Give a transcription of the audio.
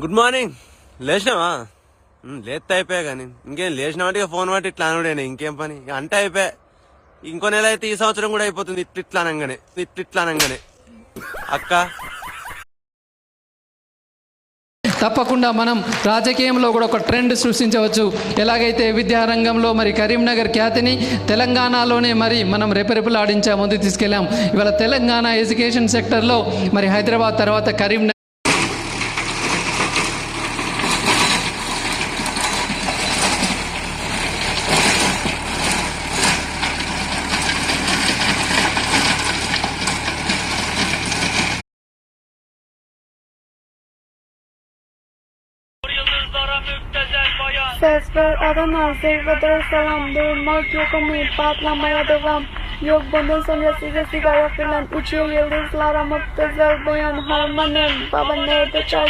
Good morning. లేచినావా? లేస్తే అయిపోయా కానీ ఇంకేం లేచినావంటే ఫోన్ పట్టి ఇట్లా అనుడేనా, ఇంకేం పని అంటే అయిపోయా. ఇంకో నెల అయితే ఈ సంవత్సరం కూడా అయిపోతుంది ఇట్లా అనగానే అక్క. తప్పకుండా మనం రాజకీయంలో కూడా ఒక ట్రెండ్ సృష్టించవచ్చు. ఎలాగైతే విద్యారంగంలో మరి కరీంనగర్ ఖ్యాతిని తెలంగాణలోనే మరి మనం రెపరెపలాడించా ముందు తీసుకెళ్ళాం. ఇవాళ తెలంగాణ ఎడ్యుకేషన్ సెక్టర్లో మరి హైదరాబాద్ తర్వాత Karimnagar Ses ver Adana, zirvede selam, durmak yok umut, patlamaya devam. Yok bundan sonra size sigara filan, uçuyor yıldızlara muhtezer boyan harmanım. Baba nerede çay?